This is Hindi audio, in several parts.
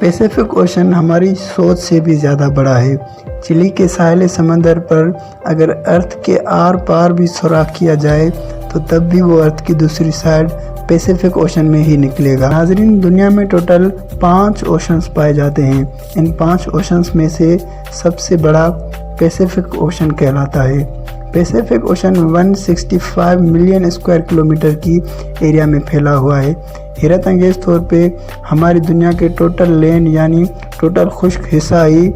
पैसिफिक ओशन हमारी सोच से भी ज़्यादा बड़ा है। चिली के साहिल समंदर पर अगर अर्थ के आर पार भी सुराख किया जाए तो तब भी वो अर्थ की दूसरी साइड पैसिफिक ओशन में ही निकलेगा। नाजरीन, दुनिया में टोटल 5 ओशंस पाए जाते हैं। इन 5 ओशंस में से सबसे बड़ा पैसिफिक ओशन कहलाता है। Pacific ocean 165 million square kilometre की एरिया में फैला हुआ है। हैरत अंगेज़ तौर पे हमारी दुनिया के टोटल लैंड यानी टोटल खुश्क हिस्सा ही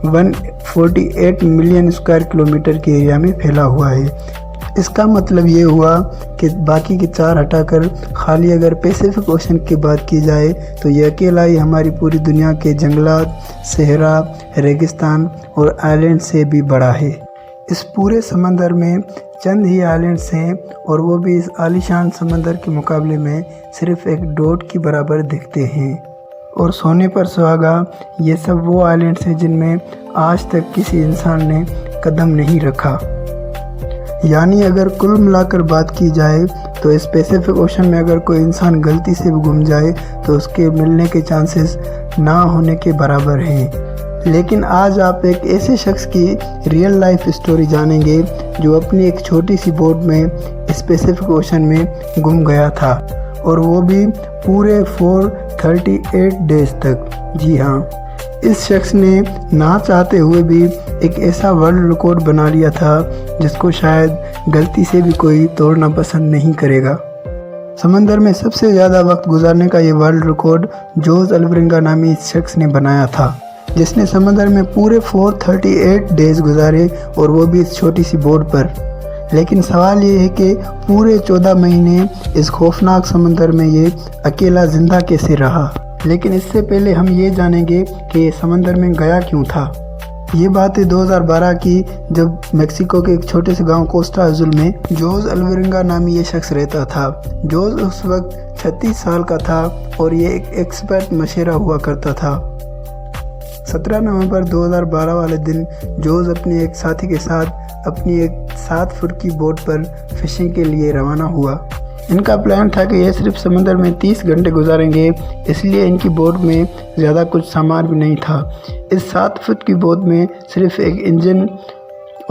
148 मिलियन स्क्वायर किलोमीटर के एरिया में फैला हुआ है। इसका मतलब ये हुआ कि बाकी के 4 हटाकर खाली अगर पैसिफिक ओशन की बात की जाए तो ये अकेला ही हमारी पूरी दुनिया के जंगलात, सहरा, रेगिस्तान और आइलैंड से भी बड़ा है। इस पूरे समंदर में चंद ही आइलैंड्स हैं और वो भी इस आलीशान समंदर के मुकाबले में सिर्फ एक डॉट की बराबर दिखते हैं। और सोने पर सुहागा, ये सब वो आइलैंड्स हैं जिनमें आज तक किसी इंसान ने कदम नहीं रखा। यानी अगर कुल मिलाकर बात की जाए तो इस पैसिफिक ओशन में अगर कोई इंसान गलती से भी गुम जाए तो उसके मिलने के चांसेस ना होने के बराबर हैं। लेकिन आज आप एक ऐसे शख्स की रियल लाइफ स्टोरी जानेंगे जो अपनी एक छोटी सी बोट में इस पैसिफिक ओशन में गुम गया था, और वो भी पूरे 438 डेज तक। जी हाँ, इस शख्स ने ना चाहते हुए भी एक ऐसा वर्ल्ड रिकॉर्ड बना लिया था जिसको शायद गलती से भी कोई तोड़ना पसंद नहीं करेगा। समंदर में सबसे ज़्यादा वक्त गुजारने का ये वर्ल्ड रिकॉर्ड जोस अल्वरिंगा नामी इस शख्स ने बनाया था, जिसने समंदर में पूरे 438 डेज गुजारे, और वो भी इस छोटी सी बोट पर। लेकिन सवाल ये है कि पूरे 14 महीने इस खौफनाक समंदर में ये अकेला जिंदा कैसे रहा। लेकिन इससे पहले हम ये जानेंगे कि ये समंदर में गया क्यों था। ये बात है 2012 की, जब मेक्सिको के एक छोटे से गांव कोस्टा अजुल में जोस अल्वरिंगा नामी ये शख्स रहता था। जोस उस वक्त 36 साल का था और ये एक एक्सपर्ट मशेरा हुआ करता था। 17 नवंबर 2012 वाले दिन जोस अपने एक साथी के साथ अपनी एक 7 फुट की बोट पर फिशिंग के लिए रवाना हुआ। इनका प्लान था कि ये सिर्फ समंदर में 30 घंटे गुजारेंगे, इसलिए इनकी बोट में ज़्यादा कुछ सामान भी नहीं था। इस 7 फुट की बोट में सिर्फ एक इंजन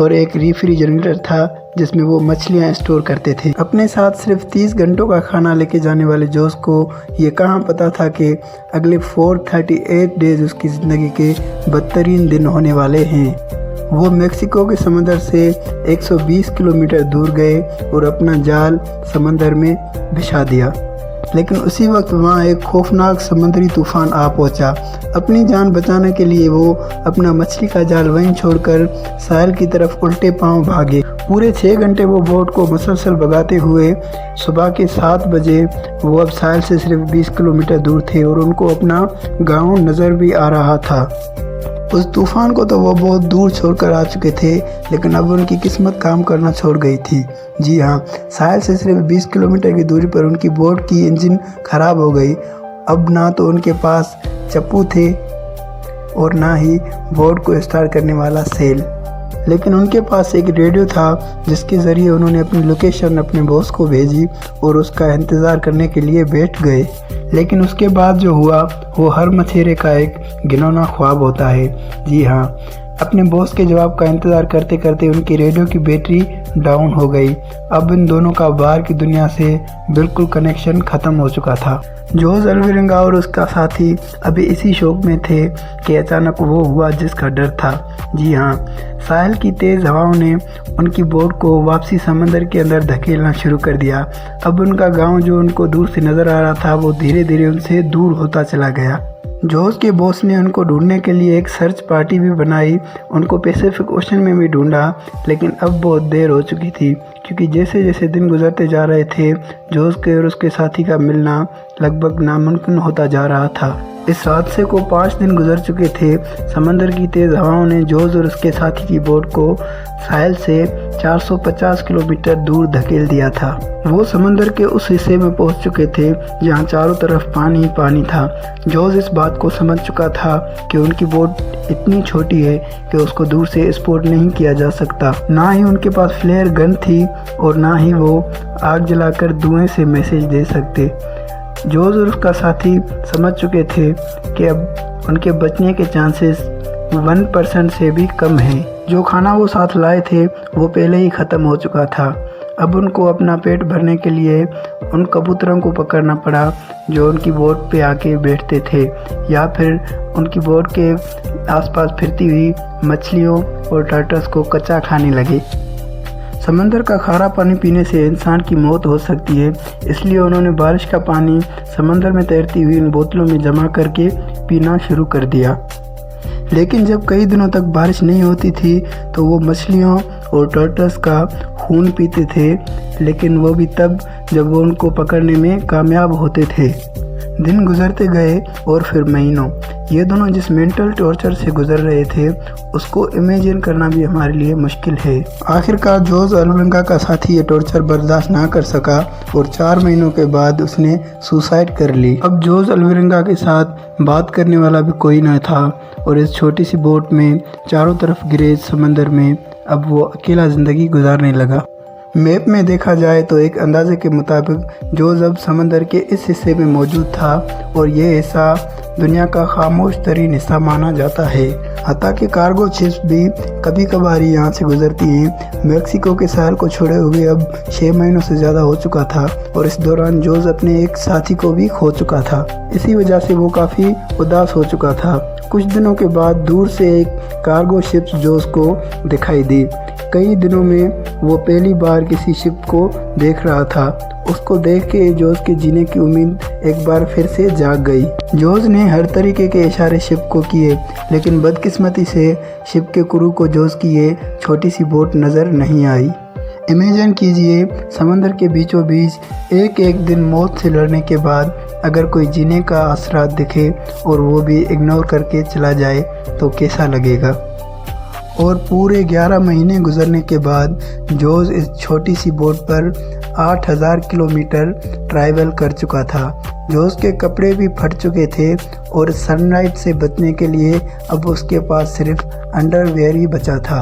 और एक रेफ्रिजरेटर था जिसमें वो मछलियाँ स्टोर करते थे। अपने साथ सिर्फ 30 घंटों का खाना लेके जाने वाले जोस को ये कहाँ पता था कि अगले 438 डेज उसकी ज़िंदगी के बदतरीन दिन होने वाले हैं। वो मेक्सिको के समंदर से 120 किलोमीटर दूर गए और अपना जाल समंदर में बिछा दिया। लेकिन उसी वक्त वहाँ एक खौफनाक समुद्री तूफान आ पहुँचा। अपनी जान बचाने के लिए वो अपना मछली का जाल वहीं छोड़कर साहिल की तरफ उल्टे पांव भागे। पूरे 6 घंटे वो बोट को मुसलसल भगाते हुए सुबह के 7 बजे वो अब साहिल से सिर्फ 20 किलोमीटर दूर थे और उनको अपना गाँव नज़र भी आ रहा था। उस तूफान को तो वो बहुत दूर छोड़कर आ चुके थे, लेकिन अब उनकी किस्मत काम करना छोड़ गई थी। जी हाँ, साहिल से सिर्फ 20 किलोमीटर की दूरी पर उनकी बोट की इंजन खराब हो गई। अब ना तो उनके पास चप्पू थे और ना ही बोट को स्टार्ट करने वाला सेल, लेकिन उनके पास एक रेडियो था जिसके ज़रिए उन्होंने अपनी लोकेशन अपने बॉस को भेजी और उसका इंतज़ार करने के लिए बैठ गए। लेकिन उसके बाद जो हुआ वो हर मछेरे का एक घिनौना ख्वाब होता है। जी हाँ, अपने बॉस के जवाब का इंतज़ार करते करते उनकी रेडियो की बैटरी डाउन हो गई। अब इन दोनों का बाहर की दुनिया से बिल्कुल कनेक्शन ख़त्म हो चुका था। जोस अल्वरिंगा और उसका साथी अभी इसी शौक में थे कि अचानक वो हुआ जिसका डर था। जी हाँ, साहिल की तेज़ हवाओं ने उनकी बोट को वापसी समंदर के अंदर धकेलना शुरू कर दिया। अब उनका गांव जो उनको दूर से नज़र आ रहा था वो धीरे धीरे उनसे दूर होता चला गया। जोस के बॉस ने उनको ढूंढने के लिए एक सर्च पार्टी भी बनाई, उनको पैसिफिक ओशन में भी ढूंढा, लेकिन अब बहुत देर हो चुकी थी, क्योंकि जैसे जैसे दिन गुजरते जा रहे थे जोस के और उसके साथी का मिलना लगभग नामुमकिन होता जा रहा था। इस हादसे को 5 दिन गुजर चुके थे। समंदर की तेज़ हवाओं ने जोस और उसके साथी की बोट को साहिल से 450 किलोमीटर दूर धकेल दिया था। वो समंदर के उस हिस्से में पहुंच चुके थे जहां चारों तरफ पानी ही पानी था। जोस इस बात को समझ चुका था कि उनकी बोट इतनी छोटी है कि उसको दूर से स्पॉट नहीं किया जा सकता। ना ही उनके पास फ्लेयर गन थी और ना ही वो आग जलाकर धुएं से मैसेज दे सकते। जोस और उसका साथी समझ चुके थे कि अब उनके बचने के चांसेस 1% से भी कम है। जो खाना वो साथ लाए थे वो पहले ही ख़त्म हो चुका था। अब उनको अपना पेट भरने के लिए उन कबूतरों को पकड़ना पड़ा जो उनकी बोट पे आके बैठते थे, या फिर उनकी बोट के आसपास फिरती हुई मछलियों और टर्टल्स को कच्चा खाने लगे। समंदर का खारा पानी पीने से इंसान की मौत हो सकती है, इसलिए उन्होंने बारिश का पानी समंदर में तैरती हुई इन बोतलों में जमा करके पीना शुरू कर दिया। लेकिन जब कई दिनों तक बारिश नहीं होती थी तो वो मछलियों और टर्टल्स का खून पीते थे, लेकिन वो भी तब जब वो उनको पकड़ने में कामयाब होते थे। दिन गुजरते गए और फिर महीनों। ये दोनों जिस मेंटल टॉर्चर से गुजर रहे थे उसको इमेजिन करना भी हमारे लिए मुश्किल है। आखिरकार जोज़ अल्विंगा का साथी ये टॉर्चर बर्दाश्त ना कर सका और 4 महीनों के बाद उसने सुसाइड कर ली। अब जोज़ अल्विंगा के साथ बात करने वाला भी कोई न था और इस छोटी सी बोट में चारों तरफ गिरे समंदर में अब वो अकेला ज़िंदगी गुजारने लगा। मैप में देखा जाए तो एक अंदाजे के मुताबिक जोज़ अब समंदर के इस हिस्से में मौजूद था और ये हिस्सा दुनिया का खामोश तरीन हिस्सा माना जाता है। हत्ता कि कार्गो शिप्स भी कभी कभार यहाँ से गुजरती हैं। मेक्सिको के साहिल को छोड़े हुए अब 6 महीनों से ज़्यादा हो चुका था और इस दौरान जोज़ अपने एक साथी को भी खो चुका था। इसी वजह से वो काफ़ी उदास हो चुका था। कुछ दिनों के बाद दूर से एक कार्गो शिप्स जोज़ को दिखाई दी। कई दिनों में वो पहली बार किसी शिप को देख रहा था। उसको देख के जोज़ के जीने की उम्मीद एक बार फिर से जाग गई। जोज़ ने हर तरीके के इशारे शिप को किए, लेकिन बदकिस्मती से शिप के क्रू को जोज़ की ये छोटी सी बोट नज़र नहीं आई। इमेजिन कीजिए समंदर के बीचों बीच एक दिन मौत से लड़ने के बाद अगर कोई जीने का आसरा दिखे और वो भी इग्नोर करके चला जाए तो कैसा लगेगा। और पूरे 11 महीने गुजरने के बाद जोज़ इस छोटी सी बोट पर 8000 किलोमीटर ट्रैवल कर चुका था। जोज़ के कपड़े भी फट चुके थे और सनलाइट से बचने के लिए अब उसके पास सिर्फ अंडरवेयर ही बचा था।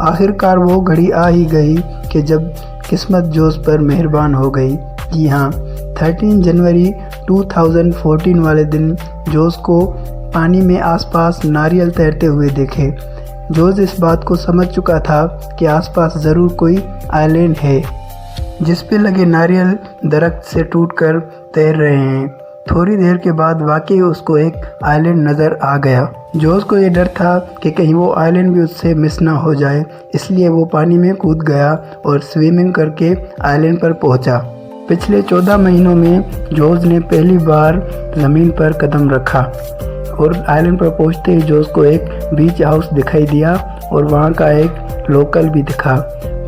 आखिरकार वो घड़ी आ ही गई कि जब किस्मत जोज़ पर मेहरबान हो गई। जी हाँ, 13 जनवरी 2014 वाले दिन जोज़ को पानी में आसपास नारियल तैरते हुए देखे। जोज़ इस बात को समझ चुका था कि आसपास ज़रूर कोई आइलैंड है जिस पे लगे नारियल दरख्त से टूटकर तैर रहे हैं। थोड़ी देर के बाद वाकई उसको एक आइलैंड नज़र आ गया। जोज़ को ये डर था कि कहीं वो आइलैंड भी उससे मिस ना हो जाए, इसलिए वो पानी में कूद गया और स्विमिंग करके आइलैंड पर पहुंचा। पिछले 14 महीनों में जोज़ ने पहली बार ज़मीन पर कदम रखा और आइलैंड पर पहुंचते ही जोज़ को एक बीच हाउस दिखाई दिया और वहां का एक लोकल भी दिखा।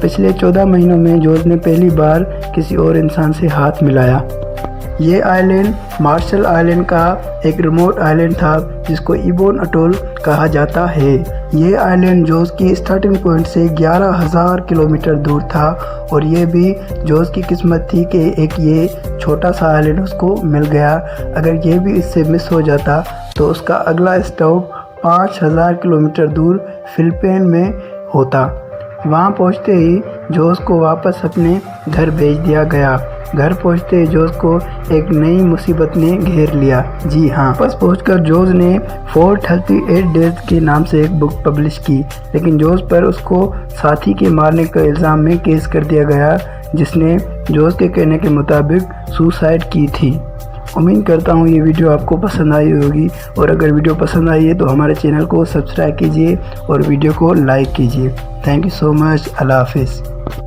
पिछले 14 महीनों में जोज़ ने पहली बार किसी और इंसान से हाथ मिलाया। ये आइलैंड मार्शल आइलैंड का एक रिमोट आइलैंड था जिसको इबोन अटोल कहा जाता है। ये आइलैंड जोज़ की स्टार्टिंग पॉइंट से 11,000 किलोमीटर दूर था और ये भी जोज़ की किस्मत थी कि एक ये छोटा सा आइलैंड उसको मिल गया। अगर ये भी इससे मिस हो जाता तो उसका अगला स्टॉप 5,000 किलोमीटर दूर फिलिपाइन में होता। वहाँ पहुँचते ही जोज़ को वापस अपने घर भेज दिया गया। घर पहुँचते ही जोज़ को एक नई मुसीबत ने घेर लिया। जी हाँ, वापस पहुँचकर जोज़ ने 438 डेज के नाम से एक बुक पब्लिश की, लेकिन जोज़ पर उसको साथी के मारने का इल्ज़ाम में केस कर दिया गया जिसने जोज़ के कहने के मुताबिक सुसाइड की थी। उम्मीद करता हूँ ये वीडियो आपको पसंद आई होगी और अगर वीडियो पसंद आई है तो हमारे चैनल को सब्सक्राइब कीजिए और वीडियो को लाइक कीजिए। Thank you so much. अल्लाह हाफिज़।